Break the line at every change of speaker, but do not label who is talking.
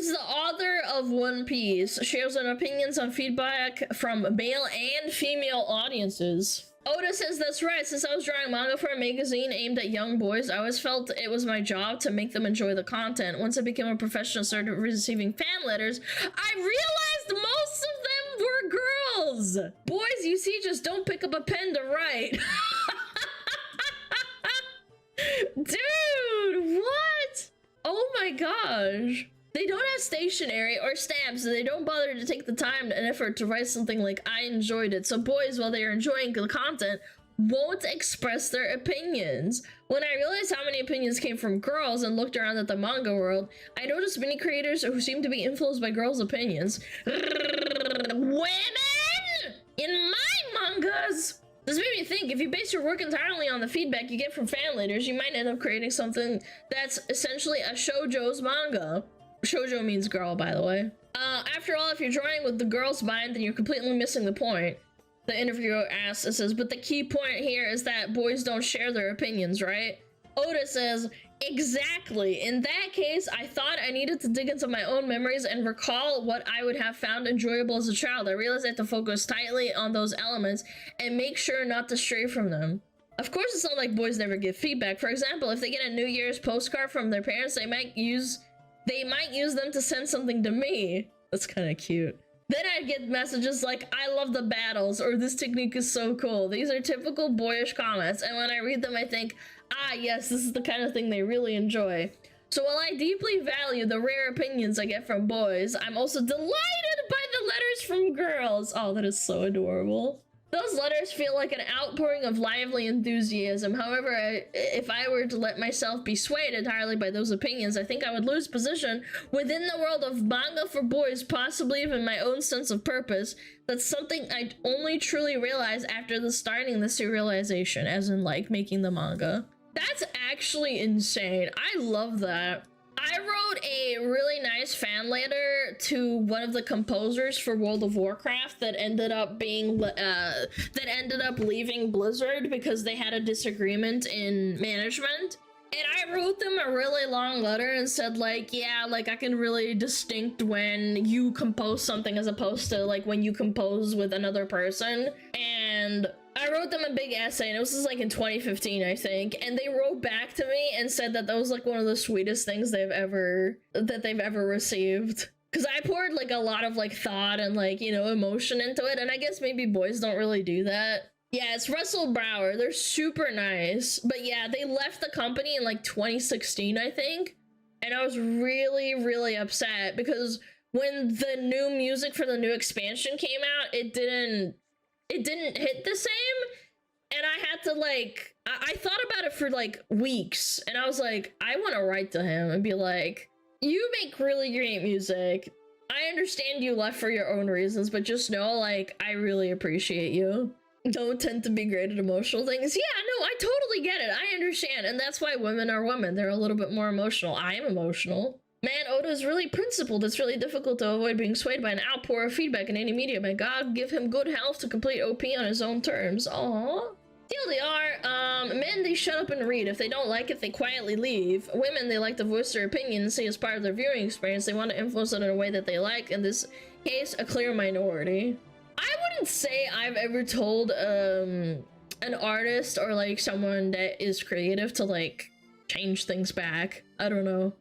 is the author of One Piece, shares an opinions on feedback from male and female audiences. Oda says that's right, since I was drawing manga for a magazine aimed at young boys, I always felt it was my job to make them enjoy the content. Once I became a professional, started receiving fan letters, I realized most of them were girls! Boys, you see, just don't pick up a pen to write. Dude, what? Oh my gosh. They don't have stationery or stamps, and they don't bother to take the time and effort to write something like I enjoyed it. So boys, while they're enjoying the content, won't express their opinions. When I realized how many opinions came from girls and looked around at the manga world, I noticed many creators who seem to be influenced by girls' opinions. Women! In my mangas! This made me think, if you base your work entirely on the feedback you get from fan letters, you might end up creating something that's essentially a shoujo's manga. Shoujo means girl, by the way. After all, if you're drawing with the girl's mind, then you're completely missing the point. The interviewer asks, it says, but the key point here is that boys don't share their opinions, right? Oda says, exactly. In that case, I thought I needed to dig into my own memories and recall what I would have found enjoyable as a child. I realized I had to focus tightly on those elements and make sure not to stray from them. Of course, it's not like boys never give feedback. For example, if they get a New Year's postcard from their parents, they might use them to send something to me. That's kind of cute. Then I'd get messages like, I love the battles, or this technique is so cool. These are typical boyish comments, and when I read them, I think, ah, yes, this is the kind of thing they really enjoy. So while I deeply value the rare opinions I get from boys, I'm also delighted by the letters from girls. Oh, that is so adorable. Those letters feel like an outpouring of lively enthusiasm. However, if I were to let myself be swayed entirely by those opinions, I think I would lose position within the world of manga for boys, possibly even my own sense of purpose. That's something I'd only truly realize after starting the serialization, as in like making the manga. That's actually insane. I love that. I wrote a really nice fan letter to one of the composers for World of Warcraft that ended up being leaving Blizzard because they had a disagreement in management. And I wrote them a really long letter and said like, yeah, like I can really distinct when you compose something as opposed to like when you compose with another person. And I wrote them a big essay, and it was just like in 2015, I think, and they wrote back to me and said that that was like one of the sweetest things they've ever received. Because I poured like a lot of like thought and like, you know, emotion into it, and I guess maybe boys don't really do that. Yeah, it's Russell Brower. They're super nice. But yeah, they left the company in like 2016, I think. And I was really, really upset because when the new music for the new expansion came out, it didn't hit the same. And I had to like, I thought about it for like weeks. And I was like, I want to write to him and be like, you make really great music. I understand you left for your own reasons, but just know like, I really appreciate you. Don't tend to be great at emotional things. Yeah, no, I totally get it. I understand. And that's why women are women. They're a little bit more emotional. I am emotional. Man, Oda is really principled. It's really difficult to avoid being swayed by an outpour of feedback in any media. May God give him good health to complete OP on his own terms. Aww. TLDR, men, they shut up and read. If they don't like it, they quietly leave. Women, they like to voice their opinion and see as part of their viewing experience. They want to influence it in a way that they like. In this case, a clear minority. I wouldn't say I've ever told an artist or like someone that is creative to like change things back. I don't know.